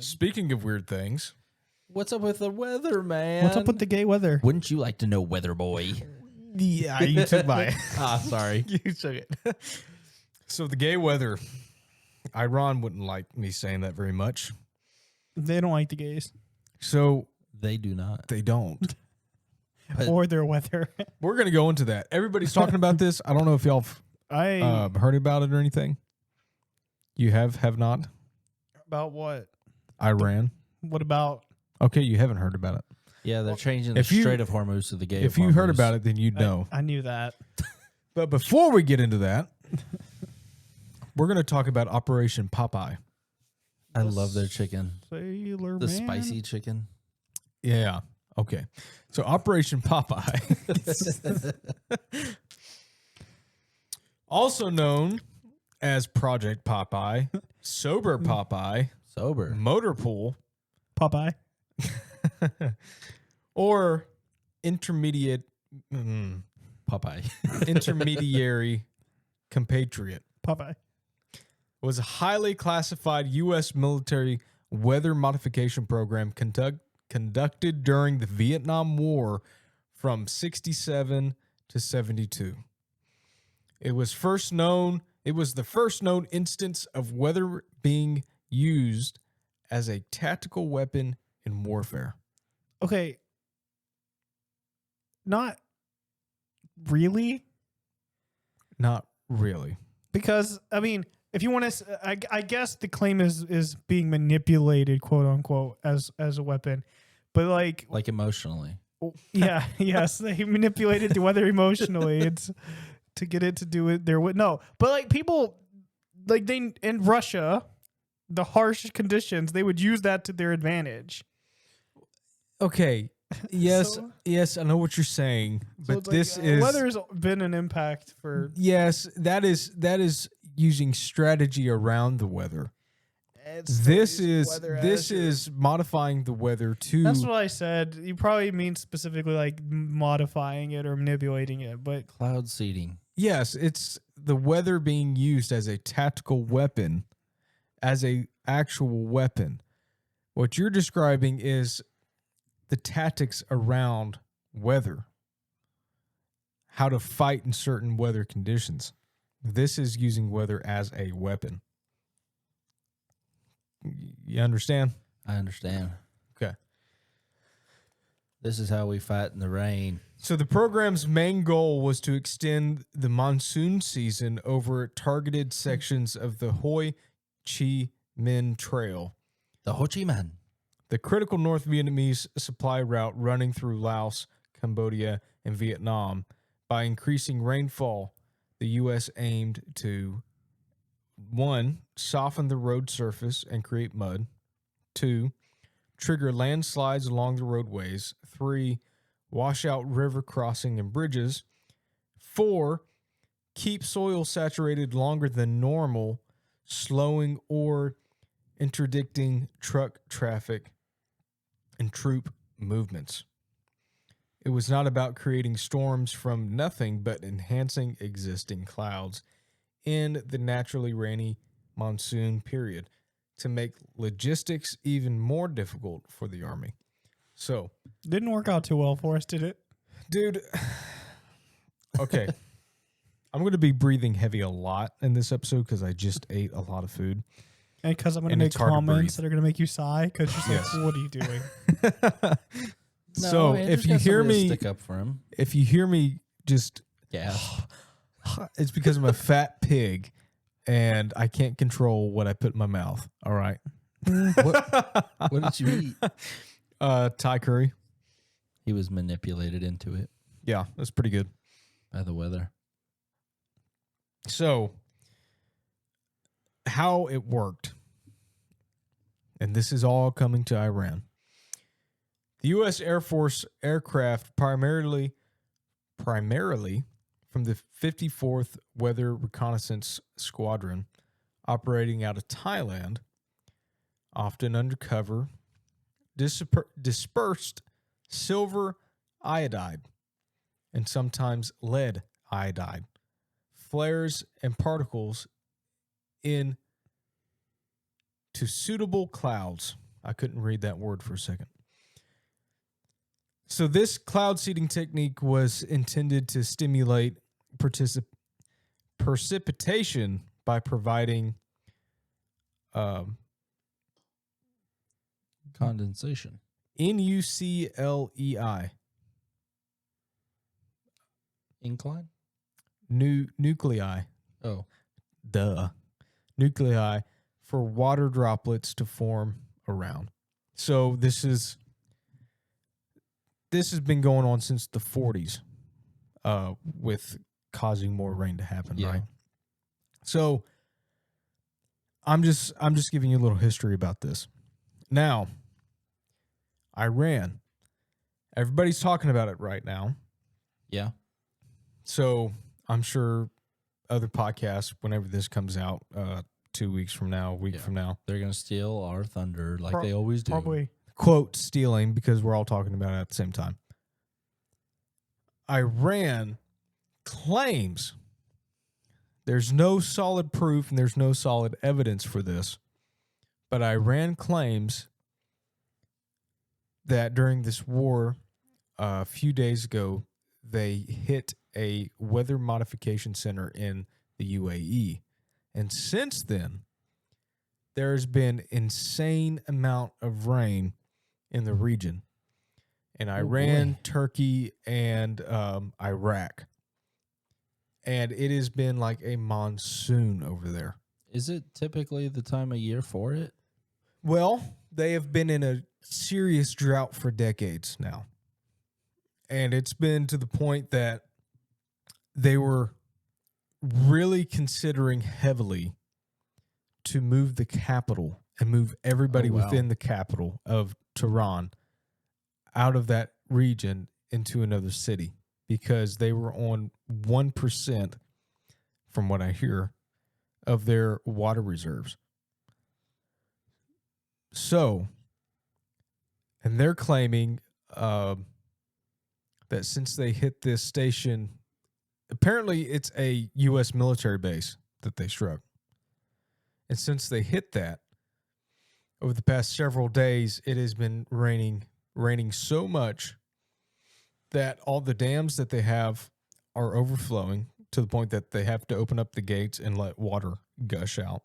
Speaking of weird things, What's up with the weather, man? What's up with the gay weather? Wouldn't you like to know, weather boy? yeah, you took my. Sorry. You took it. So the gay weather, Iran wouldn't like me saying that very much. They don't like the gays So They do not. they don't. But or their weather. We're gonna go into that. Everybody's talking about this. I don't know if y'all heard about it or anything. You have not? About what? Iran. What about? Okay, you haven't heard about it. yeah, they're changing the Strait of Hormuz to the Gay. If you heard about it, then you'd know. I knew that. But before we get into that, we're gonna talk about Operation Popeye. I love their chicken. Sailor The Man. spicy chicken. Yeah. Okay. So Operation Popeye, also known as Project Popeye, Sober Popeye, Sober. Motor Pool, Popeye. or Popeye. intermediary compatriot, Popeye. was a highly classified U.S. military weather modification program conducted during the Vietnam War from 67 to 72. It was the first known instance of weather being used as a tactical weapon in warfare. Okay. Not really. Not really. Because, I mean, if you want to, I guess the claim is being manipulated, quote unquote, as a weapon. But like Emotionally. yeah, yes, they manipulated the weather emotionally. It's to get it to do it their way. No, but like people, like they in Russia, the harsh conditions, they would use that to their advantage. Okay. Yes, So- yes, I know what you're saying, but it's this like, is weather's been an impact for. yes, that is using strategy around the weather. This is modifying the weather to. That's what I said. You probably mean specifically like modifying it or manipulating it, but Cloud seeding. Yes, it's the weather being used as a tactical weapon, as a actual weapon. What you're describing is the tactics around weather, how to fight in certain weather conditions. This is using weather as a weapon. You understand? I understand. Okay. This is how we fight in the rain. So the program's main goal was to extend the monsoon season over targeted sections of the Ho Chi Minh Trail, The Ho Chi Minh. the critical North Vietnamese supply route running through Laos, Cambodia, and Vietnam. By increasing rainfall, the U.S. aimed to 1. Soften the road surface and create mud. 2. Trigger landslides along the roadways. 3. Wash out river crossing and bridges. 4. Keep soil saturated longer than normal, slowing or interdicting truck traffic and troop movements. It was not about creating storms from nothing, but enhancing existing clouds in the naturally rainy monsoon period to make logistics even more difficult for the Army. So, didn't work out too well for us, did it? dude, okay. I'm going to be breathing heavy a lot in this episode because I just ate a lot of food. And because I'm going to And make it's hard to breathe. comments that are going to make you sigh because you're just Yes. like, what are you doing? So, if you hear me, stick up for him. if you hear me just, Yeah. it's because I'm a fat pig and I can't control what I put in my mouth. All right. What did you eat? Thai curry. He was manipulated into it Yeah, that's pretty good. by the weather. So, how it worked, and this is all coming to Iran. The U.S. Air Force aircraft, primarily from the 54th Weather Reconnaissance Squadron, operating out of Thailand, often undercover, dispersed silver iodide and sometimes lead iodide, flares and particles in to suitable clouds I couldn't read that word for a second. So this cloud seeding technique was intended to stimulate precipitation by providing Condensation. NUCLEI, Incline? nuclei, Oh. nuclei for water droplets to form around. So this has been going on since the 40s, with causing more rain to happen, Yeah. right? So I'm just giving you a little history about this. Now, Iran, everybody's talking about it right now. Yeah. So I'm sure other podcasts, whenever this comes out, 2 weeks from now, a week from now, They're going to steal our thunder like they always do. Probably. quote stealing, because we're all talking about it at the same time. Iran claims, there's no solid proof and there's no solid evidence for this, but Iran claims that during this war, a few days ago, they hit a weather modification center in the UAE. And since then, there's been insane amount of rain in the region, in Iran, boy. Turkey, and Iraq. And it has been like a monsoon over there. Is it typically the time of year for it? Well, they have been in a serious drought for decades now. And it's been to the point that they were really considering heavily to move the capital and move everybody within the capital of Tehran out of that region into another city, because they were on 1%, from what I hear, of their water reserves. So, and they're claiming that since they hit this station, apparently it's a U.S. military base that they struck. And since they hit that, over the past several days, it has been raining so much that all the dams that they have are overflowing to the point that they have to open up the gates and let water gush out.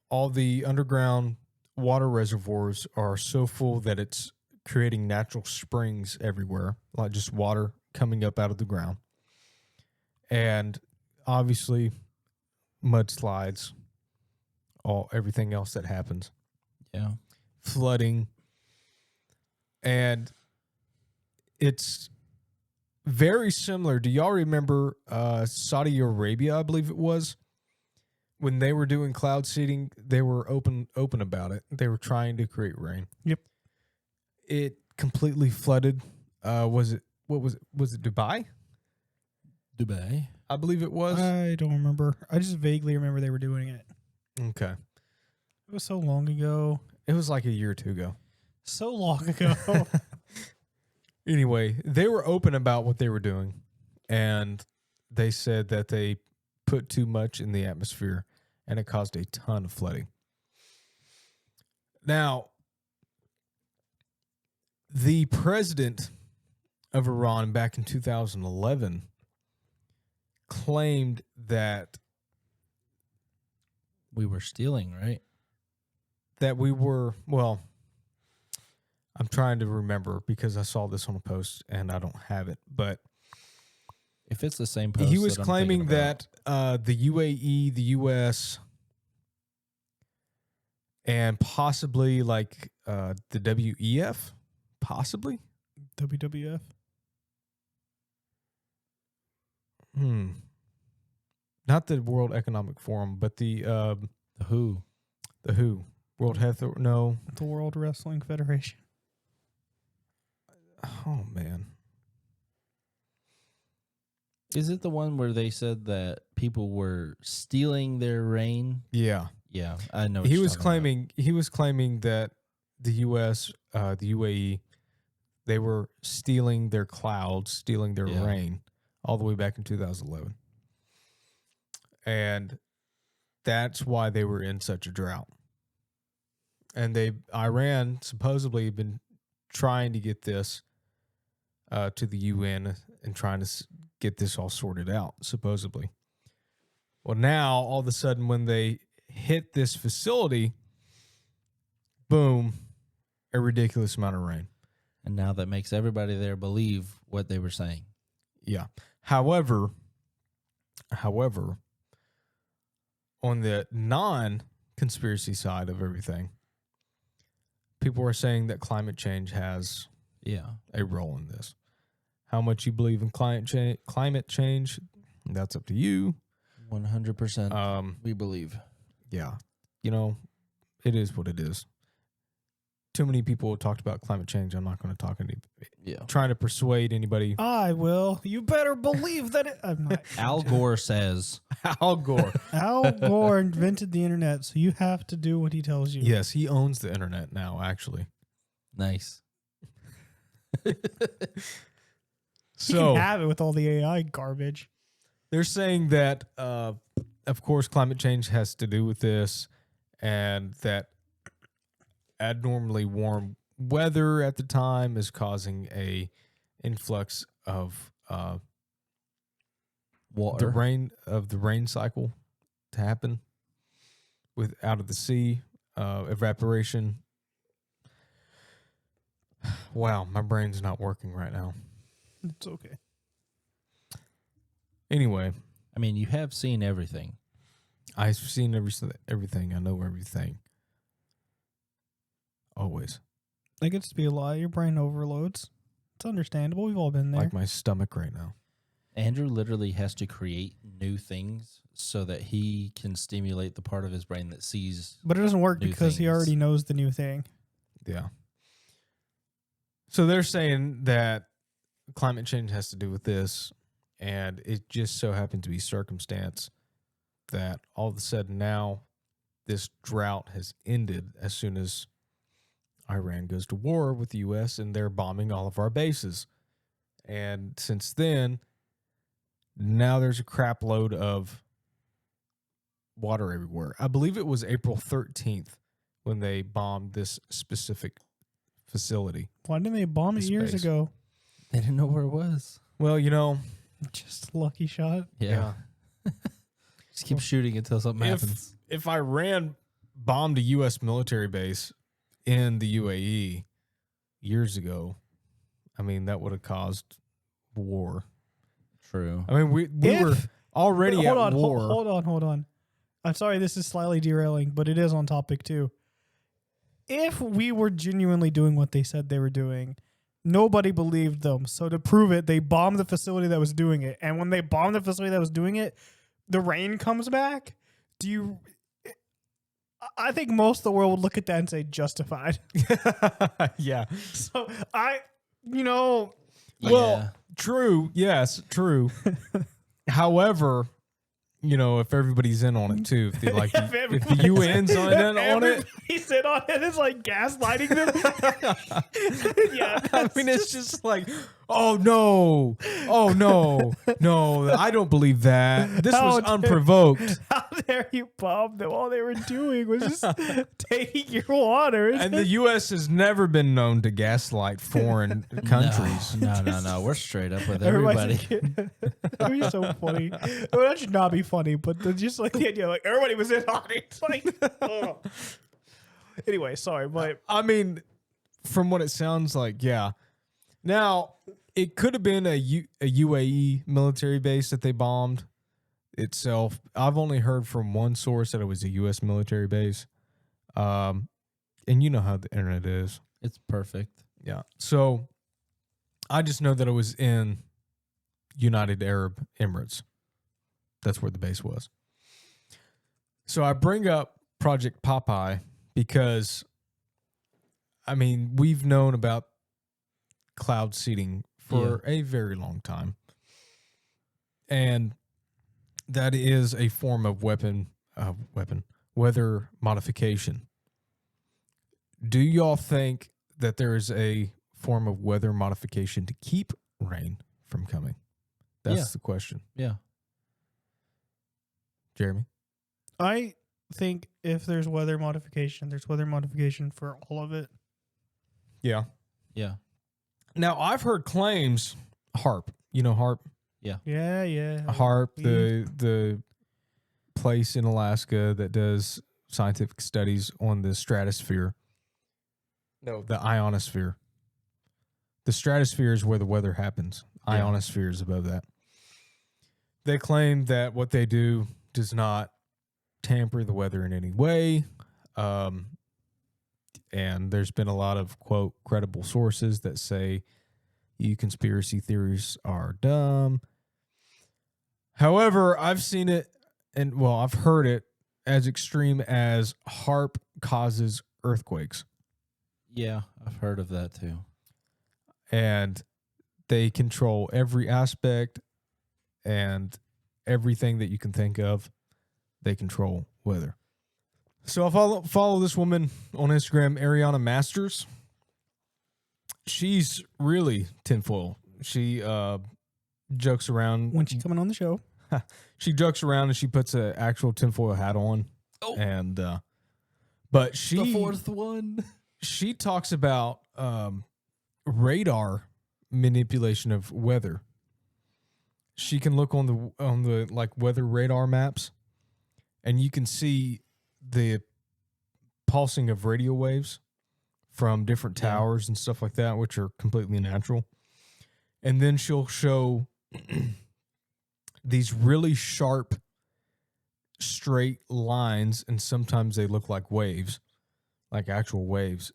All the underground water reservoirs are so full that it's creating natural springs everywhere, like just water coming up out of the ground. And obviously mudslides, everything else that happens. Yeah. Flooding. And it's very similar. Do y'all remember Saudi Arabia, I believe it was? When they were doing cloud seeding, they were open about it. They were trying to create rain. Yep. It completely flooded. Was it Dubai? Dubai. I believe it was. I don't remember. I just vaguely remember they were doing it. Okay. It was so long ago. It was like a year or two ago. So long ago. Anyway, they were open about what they were doing, and they said that they put too much in the atmosphere, and it caused a ton of flooding. Now, the president of Iran back in 2011 claimed that We were stealing, right? we were, well, I'm trying to remember because I saw this on a post and I don't have it, but If it's the same post, he was that I'm claiming thinking about, that the UAE, the US, and possibly like the WEF, possibly. WWF. Not the World Economic Forum, but the WHO. The WHO, World Health. No. The World Wrestling Federation. Oh man. Is it the one where they said that people were stealing their rain? Yeah. Yeah, I know. What He you're was talking claiming that the US, the UAE, they were stealing their clouds, stealing their Yeah. rain all the way back in 2011. And that's why they were in such a drought. And Iran supposedly have been trying to get this to the UN and trying to get this all sorted out, supposedly. Well, now, all of a sudden, when they hit this facility, boom, a ridiculous amount of rain. And now that makes everybody there believe what they were saying. Yeah. However, on the non-conspiracy side of everything, people are saying that climate change has a role in this. How much you believe in climate change, that's up to you. 100%. We believe. Yeah. It is what it is. Too many people have talked about climate change. I'm not going to talk trying to persuade anybody. I will. You better believe that I'm not. Al Gore says. Al Gore. Al Gore invented the internet, so you have to do what he tells you. Yes, he owns the internet now, actually. Nice. You So can have it with all the AI garbage. they're saying that, of course, climate change has to do with this, and that abnormally warm weather at the time is causing a influx of Water. the rain cycle to happen out of the sea, evaporation. Wow, my brain's not working right now. It's okay. Anyway, I mean, you have seen everything. I've seen everything. I know everything. Always. That gets to be a lot. Your brain overloads. It's understandable. We've all been there. Like my stomach right now. Andrew literally has to create new things so that he can stimulate the part of his brain that sees. But it doesn't work new because he things. already knows the new thing. Yeah. So they're saying that climate change has to do with this, and it just so happened to be circumstance that all of a sudden now this drought has ended as soon as Iran goes to war with the U.S. and they're bombing all of our bases. And since then, now there's a crap load of water everywhere. I believe it was April 13th when they bombed this specific facility. Why didn't they bomb it years Space. ago? They didn't know where it was. Well, Just a lucky shot. Yeah. Just keep shooting until something happens. if Iran bombed a U.S. military base in the UAE years ago, I mean, that would have caused war. True. I mean, we were already at war. Hold on. I'm sorry this is slightly derailing, but it is on topic too. If we were genuinely doing what they said they were doing, nobody believed them. So to prove it, they bombed the facility that was doing it. And when they bombed the facility that was doing it, the rain comes back. I think most of the world would look at that and say justified. Yeah. So Well, true. Yes, true. However, if everybody's in on it too, if the UN's in on it, he's in on it. It's like gaslighting them. Yeah, I mean, it's just like, oh no, I don't believe that. This was unprovoked. How dare you bomb them? All they were doing was just taking your water. And the U.S. has never been known to gaslight foreign countries. No. We're straight up with everybody. That would be so funny. Well, that should not be funny, but just like the idea, like everybody was in on it. It's like, oh. Anyway, sorry, but I mean, from what it sounds like, yeah. Now, it could have been a UAE military base that they bombed itself. I've only heard from one source that it was a U.S. military base. And you know how the internet is. It's perfect. Yeah. So I just know that it was in United Arab Emirates. That's where the base was. So I bring up Project Popeye because, I mean, we've known about cloud seeding for a very long time. And that is a form of weather modification. Do y'all think that there is a form of weather modification to keep rain from coming? That's the question. Yeah. Jeremy? I think if there's weather modification, there's weather modification for all of it. Yeah. Yeah. Now I've heard claims. HAARP. You know HAARP. Yeah. HAARP, the place in Alaska that does scientific studies on the stratosphere. No, the ionosphere. The stratosphere is where the weather happens. Yeah. Ionosphere is above that. They claim that what they do does not tamper the weather in any way. And there's been a lot of, quote, credible sources that say you conspiracy theories are dumb. However, I've seen it, and well, I've heard it as extreme as HAARP causes earthquakes. Yeah, I've heard of that too. And they control every aspect and everything that you can think of. They control weather. So I follow this woman on Instagram, Ariana Masters. She's really tinfoil. She jokes around. When she's coming on the show. She jokes around and she puts an actual tinfoil hat on. Oh. And but The fourth one. She talks about radar manipulation of weather. She can look on the like weather radar maps, and you can see the pulsing of radio waves from different towers and stuff like that, which are completely natural. And then she'll show these really sharp, straight lines, and sometimes they look like waves, like actual waves,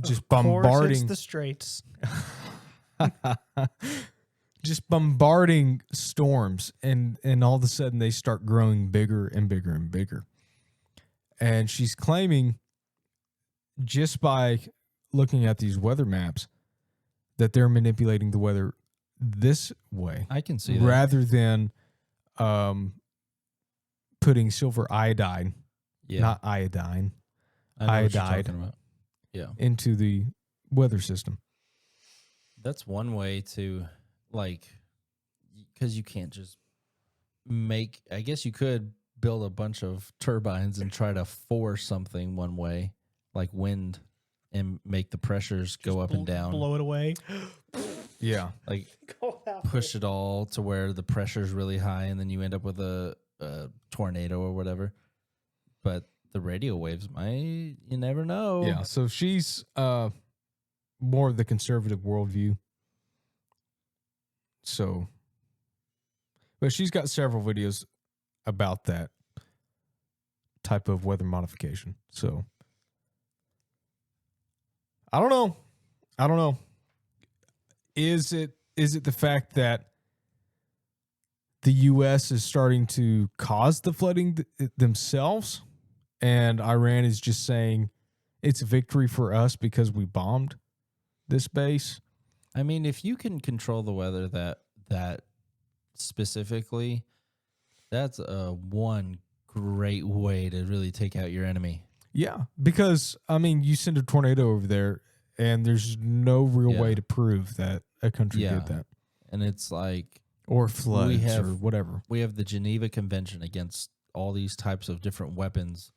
just Of course bombarding it's the Straits. just bombarding storms, and all of a sudden they start growing bigger and bigger and bigger. And she's claiming, just by looking at these weather maps, that they're manipulating the weather this way. I can see that. Rather than putting silver iodide, not iodine, I know what you're iodide talking about. Yeah. into the weather system. That's one way to, like, because you can't just make, I guess you could build a bunch of turbines and try to force something one way, like wind, and make the pressures go up and down. Blow it away. Yeah. Like push it all to where the pressure's really high, and then you end up with a tornado or whatever. But the radio waves you never know. Yeah. So she's more of the conservative worldview. So, but she's got several videos about that type of weather modification. So, I don't know. Is it the fact that the U.S. is starting to cause the flooding themselves, and Iran is just saying it's a victory for us because we bombed this base? I mean, if you can control the weather that specifically, that's one great way to really take out your enemy. Yeah, because, I mean, you send a tornado over there, and there's no real way to prove that a country did that. And it's like... Or floods or whatever. We have the Geneva Convention against all these types of different weapons.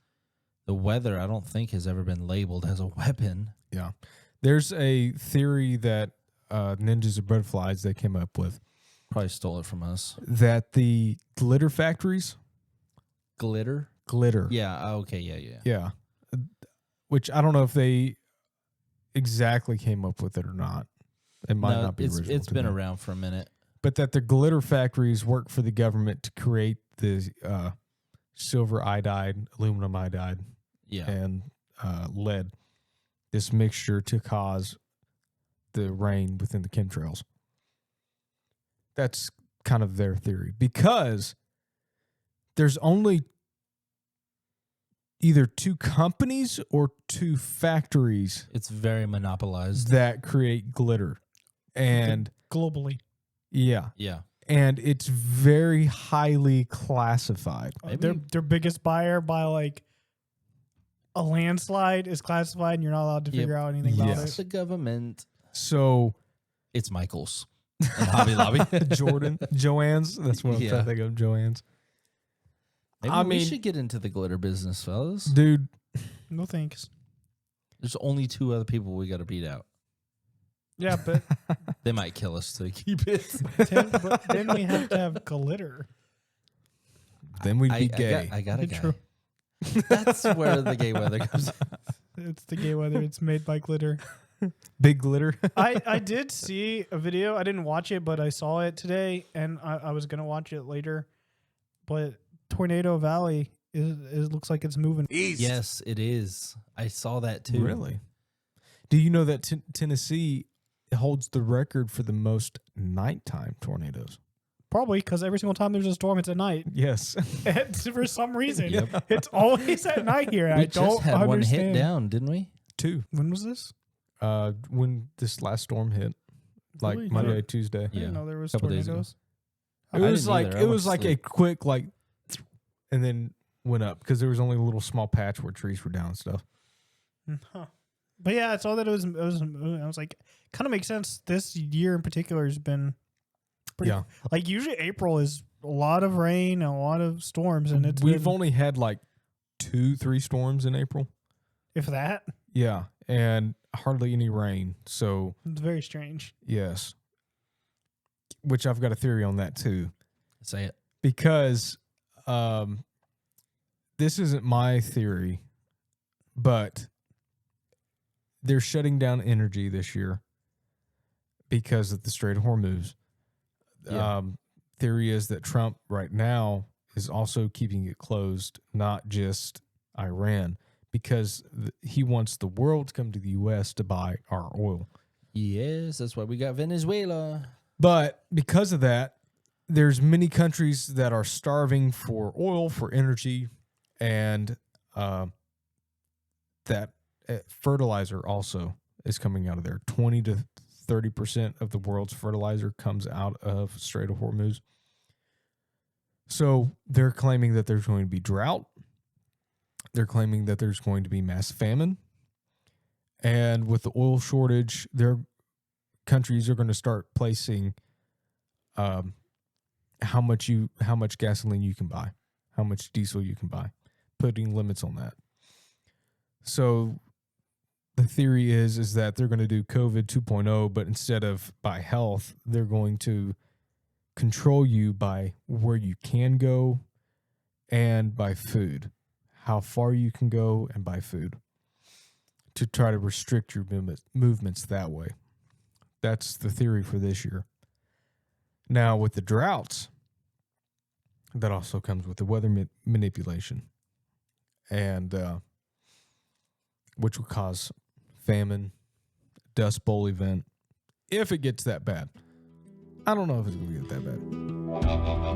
The weather, I don't think, has ever been labeled as a weapon. Yeah. There's a theory that Ninjas and Butterflies they came up with. Probably stole it from us. That the glitter factories... Glitter? Yeah. Okay. Yeah. Yeah. Which I don't know if they exactly came up with it or not. It might not be original. It's been around for a minute. But that the glitter factories work for the government to create the silver iodide, aluminum iodide, and lead, this mixture to cause the rain within the chemtrails. That's kind of their theory. Because there's only either two companies or two factories. It's very monopolized. That create glitter. And globally. Yeah. Yeah. And it's very highly classified. Their biggest buyer by like a landslide is classified, and you're not allowed to figure out anything about It's it. the government. So it's Michael's and Hobby Lobby. Joanne's. That's what I'm trying to think of. Joanne's. Maybe I we mean- should get into the glitter business, fellas. Dude, No thanks. There's only 2 other people we got to beat out. Yeah, but, They might kill us to keep it. but then we have to have glitter. then we'd be gay. I got a guy. True. That's where the gay weather comes. It's the gay weather. It's made by glitter. Big glitter. I did see a video. I didn't watch it, but I saw it today, and I was gonna watch it later. But Tornado Valley is looks like it's moving. Yes, it is. I saw that too. Really? Do you know that Tennessee holds the record for the most nighttime tornadoes? Probably because every single time there's a storm, it's at night. Yes. And for some reason, Yep. it's always at night here. We I don't just had understand. one hit down, didn't we? 2. When was this? When this last storm hit, like Really? Monday, Tuesday. I didn't know there was Couple days ago. tornadoes. It I was didn't like either. I it went was to like a sleep. quick like, and then went up because there was only a little small patch where trees were down and stuff. Huh. But yeah, I saw that it was I was like, kind of makes sense. This year in particular has been pretty. Yeah. Like usually April is a lot of rain and a lot of storms, and We've been, only had like 2-3 storms in April. if that, Yeah, and hardly any rain. So it's very strange. yes, which I've got a theory on that too, Say it. because this isn't my theory, but they're shutting down energy this year because of the Strait of Hormuz. Yeah. Theory is that Trump right now is also keeping it closed, not just Iran, because he wants the world to come to the U.S. to buy our oil. Yes, that's why we got Venezuela. But because of that, there's many countries that are starving for oil, for energy, and that fertilizer also is coming out of there. 20 to 30% of the world's fertilizer comes out of Strait of Hormuz. So they're claiming that there's going to be drought. They're claiming that there's going to be mass famine. And with the oil shortage, their countries are going to start placing how much gasoline you can buy, how much diesel you can buy, putting limits on that. So the theory is that they're going to do COVID 2.0, but instead of by health, they're going to control you by where you can go and by food, how far you can go and by food, to try to restrict your movements that way. That's the theory for this year. Now, with the droughts, that also comes with the weather manipulation, and which will cause famine, Dust Bowl event, if it gets that bad. I don't know if it's going to get that bad.